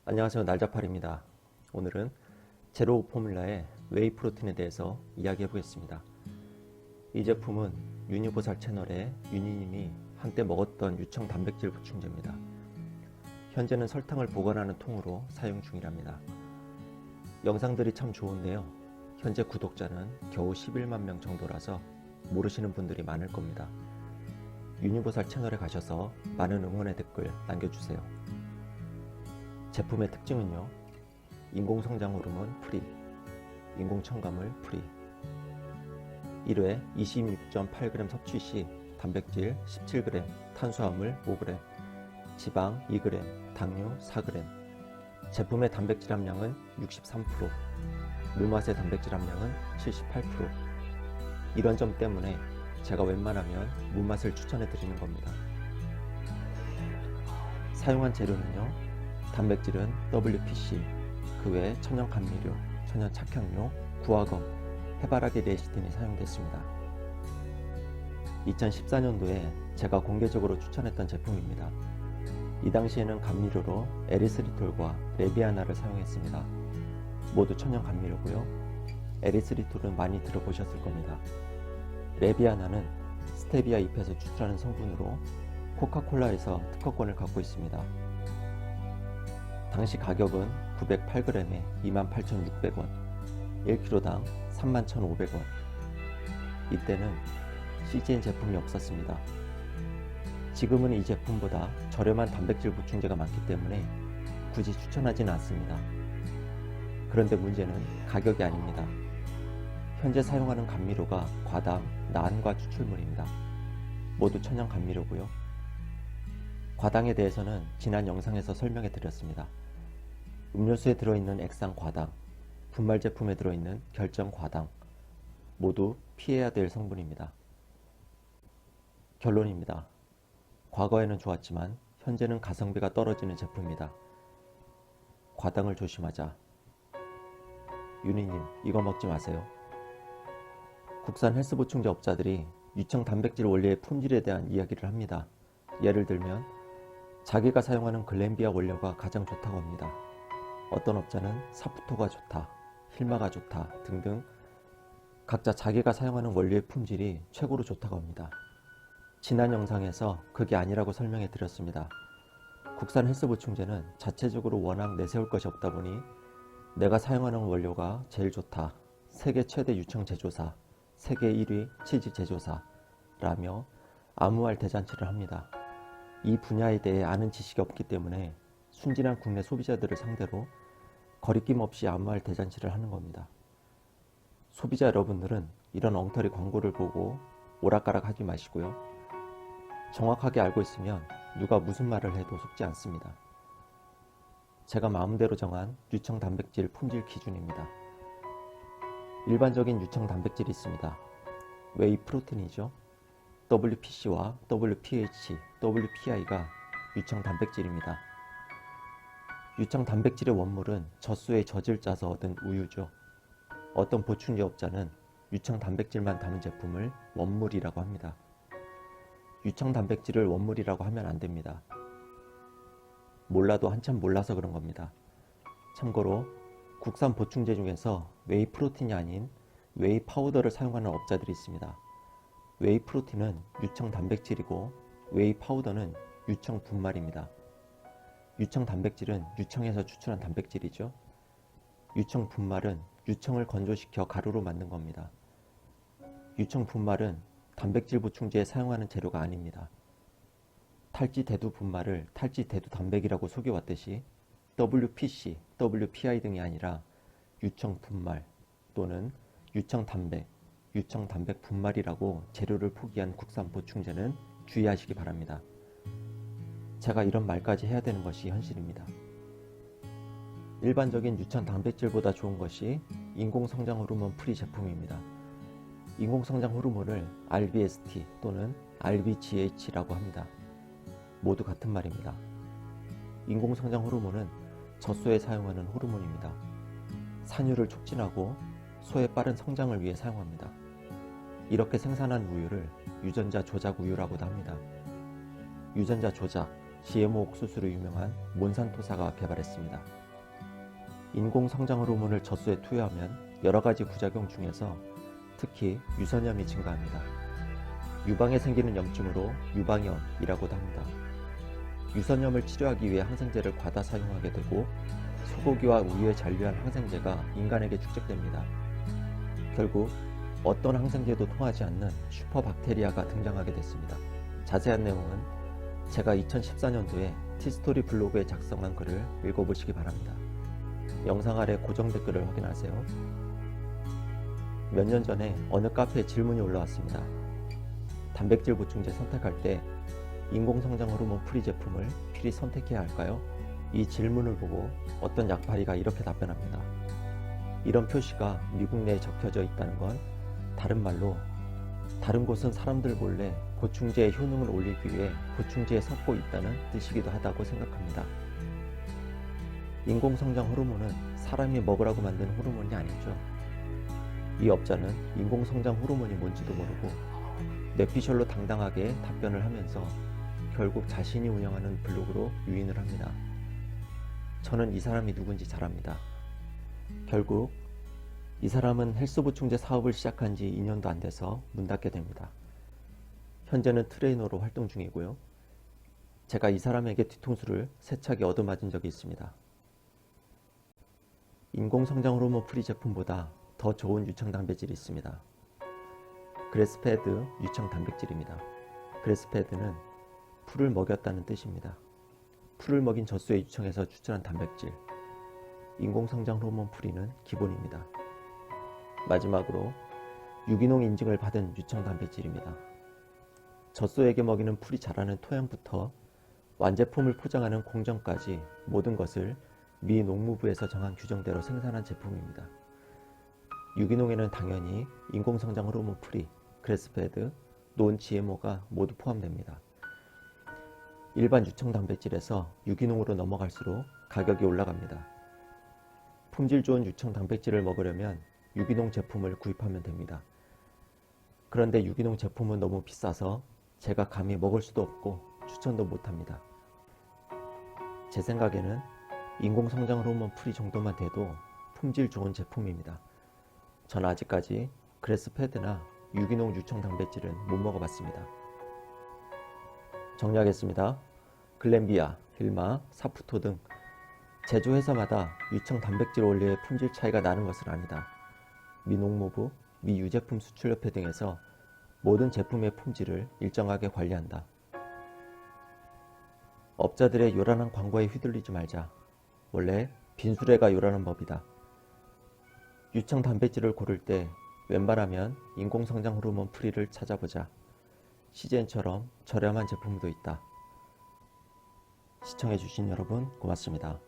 안녕하세요. 날자팔입니다. 오늘은 제로 포뮬라의 웨이 프로틴에 대해서 이야기해 보겠습니다. 이 제품은 유니보살 채널의 윤희님이 한때 먹었던 유청 단백질 보충제입니다. 현재는 설탕을 보관하는 통으로 사용 중이랍니다. 영상들이 참 좋은데요. 현재 구독자는 겨우 11만 명 정도라서 모르시는 분들이 많을 겁니다. 유니보살 채널에 가셔서 많은 응원의 댓글 남겨주세요. 제품의 특징은요, 인공성장 호르몬 프리, 인공첨가물 프리, 1회 26.8g 섭취 시 단백질 17g, 탄수화물 5g, 지방 2g, 당류 4g. 제품의 단백질 함량은 63%, 물맛의 단백질 함량은 78%. 이런 점 때문에 제가 웬만하면 물맛을 추천해 드리는 겁니다. 사용한 재료는요, 단백질은 WPC, 그 외 천연 감미료, 천연 착향료, 구화검, 해바라기 레시틴이 사용됐습니다. 2014년도에 제가 공개적으로 추천했던 제품입니다. 이 당시에는 감미료로 에리스리톨과 레비아나를 사용했습니다. 모두 천연 감미료고요. 에리스리톨은 많이 들어보셨을 겁니다. 레비아나는 스테비아 잎에서 추출하는 성분으로 코카콜라에서 특허권을 갖고 있습니다. 당시 가격은 908g에 28,600원, 1kg당 31,500원. 이때는 CGN 제품이 없었습니다. 지금은 이 제품보다 저렴한 단백질 보충제가 많기 때문에 굳이 추천하지는 않습니다. 그런데 문제는 가격이 아닙니다. 현재 사용하는 감미료가 과당, 난과 추출물입니다. 모두 천연 감미료고요. 과당에 대해서는 지난 영상에서 설명해 드렸습니다. 음료수에 들어있는 액상 과당, 분말 제품에 들어있는 결정 과당, 모두 피해야 될 성분입니다. 결론입니다. 과거에는 좋았지만 현재는 가성비가 떨어지는 제품이다. 과당을 조심하자. 윤희님, 이거 먹지 마세요. 국산 헬스 보충제 업자들이 유청 단백질 원료의 품질에 대한 이야기를 합니다. 예를 들면 자기가 사용하는 글램비아 원료가 가장 좋다고 합니다. 어떤 업자는 사프토가 좋다, 힐마가 좋다 등등 각자 자기가 사용하는 원료의 품질이 최고로 좋다고 합니다. 지난 영상에서 그게 아니라고 설명해 드렸습니다. 국산 헬스 보충제는 자체적으로 워낙 내세울 것이 없다 보니 내가 사용하는 원료가 제일 좋다, 세계 최대 유청 제조사, 세계 1위 치즈 제조사라며 아무말 대잔치를 합니다. 이 분야에 대해 아는 지식이 없기 때문에 순진한 국내 소비자들을 상대로 거리낌 없이 아무 말 대잔치를 하는 겁니다. 소비자 여러분들은 이런 엉터리 광고를 보고 오락가락 하지 마시고요. 정확하게 알고 있으면 누가 무슨 말을 해도 속지 않습니다. 제가 마음대로 정한 유청 단백질 품질 기준입니다. 일반적인 유청 단백질이 있습니다. 웨이 프로틴이죠. WPC와 WPH, WPI가 유청 단백질입니다. 유청 단백질의 원물은 젖소에 젖을 짜서 얻은 우유죠. 어떤 보충제 업자는 유청 단백질만 담은 제품을 원물이라고 합니다. 유청 단백질을 원물이라고 하면 안 됩니다. 몰라도 한참 몰라서 그런 겁니다. 참고로 국산 보충제 중에서 웨이 프로틴이 아닌 웨이 파우더를 사용하는 업자들이 있습니다. 웨이 프로틴은 유청 단백질이고 웨이 파우더는 유청 분말입니다. 유청 단백질은 유청에서 추출한 단백질이죠. 유청 분말은 유청을 건조시켜 가루로 만든 겁니다. 유청 분말은 단백질 보충제에 사용하는 재료가 아닙니다. 탈지 대두 분말을 탈지 대두 단백이라고 속여왔듯이 WPC, WPI 등이 아니라 유청 분말 또는 유청 단백, 유청 단백 분말이라고 재료를 포기한 국산 보충제는 주의하시기 바랍니다. 제가 이런 말까지 해야 되는 것이 현실입니다. 일반적인 유청 단백질보다 좋은 것이 인공성장 호르몬 프리 제품입니다. 인공성장 호르몬을 RBST 또는 RBGH라고 합니다. 모두 같은 말입니다. 인공성장 호르몬은 젖소에 사용하는 호르몬입니다. 산유를 촉진하고 소의 빠른 성장을 위해 사용합니다. 이렇게 생산한 우유를 유전자 조작 우유라고도 합니다. 유전자 조작, GMO 옥수수로 유명한 몬산토사가 개발했습니다. 인공 성장 호르몬을 젖소에 투여하면 여러 가지 부작용 중에서 특히 유선염이 증가합니다. 유방에 생기는 염증으로 유방염이라고도 합니다. 유선염을 치료하기 위해 항생제를 과다 사용하게 되고 소고기와 우유에 잔류한 항생제가 인간에게 축적됩니다. 결국 어떤 항생제도 통하지 않는 슈퍼박테리아가 등장하게 됐습니다. 자세한 내용은 제가 2014년도에 티스토리 블로그에 작성한 글을 읽어보시기 바랍니다. 영상 아래 고정 댓글을 확인하세요. 몇 년 전에 어느 카페에 질문이 올라왔습니다. 단백질 보충제 선택할 때 인공성장 호르몬 프리 제품을 필히 선택해야 할까요? 이 질문을 보고 어떤 약팔이가 이렇게 답변합니다. 이런 표시가 미국 내에 적혀져 있다는 건 다른 말로 다른 곳은 사람들 몰래 보충제의 효능을 올리기 위해 보충제에 섞고 있다는 뜻이기도 하다고 생각합니다. 인공성장 호르몬은 사람이 먹으라고 만든 호르몬이 아니죠. 이 업자는 인공성장 호르몬이 뭔지도 모르고 뇌피셜로 당당하게 답변을 하면서 결국 자신이 운영하는 블로그로 유인을 합니다. 저는 이 사람이 누군지 잘 압니다. 결국 이 사람은 헬스 보충제 사업을 시작한 지 2년도 안 돼서 문 닫게 됩니다. 현재는 트레이너로 활동 중이고요. 제가 이 사람에게 뒤통수를 세차게 얻어맞은 적이 있습니다. 인공성장 호르몬 프리 제품보다 더 좋은 유청 단백질이 있습니다. 그래스페드 유청 단백질입니다. 그래스페드는 풀을 먹였다는 뜻입니다. 풀을 먹인 젖소의 유청에서 추출한 단백질, 인공성장 호르몬 프리는 기본입니다. 마지막으로 유기농 인증을 받은 유청 단백질입니다. 젖소에게 먹이는 풀이 자라는 토양부터 완제품을 포장하는 공정까지 모든 것을 미 농무부에서 정한 규정대로 생산한 제품입니다. 유기농에는 당연히 인공성장 호르몬 프리, 그래스페드, 논 GMO가 모두 포함됩니다. 일반 유청 단백질에서 유기농으로 넘어갈수록 가격이 올라갑니다. 품질 좋은 유청 단백질을 먹으려면 유기농 제품을 구입하면 됩니다. 그런데 유기농 제품은 너무 비싸서 제가 감히 먹을 수도 없고 추천도 못합니다. 제 생각에는 인공성장 호르몬 프리 정도만 돼도 품질 좋은 제품입니다. 전 아직까지 그래스페드나 유기농 유청 단백질은 못 먹어봤습니다. 정리하겠습니다. 글렌비아, 힐마, 사푸토 등 제조회사마다 유청 단백질 원료의 품질 차이가 나는 것은 아니다. 미 농무부, 미 유제품 수출협회 등에서 모든 제품의 품질을 일정하게 관리한다. 업자들의 요란한 광고에 휘둘리지 말자. 원래 빈수레가 요란한 법이다. 유청 단백질을 고를 때 웬만하면 인공성장 호르몬 프리를 찾아보자. CGN처럼 저렴한 제품도 있다. 시청해주신 여러분 고맙습니다.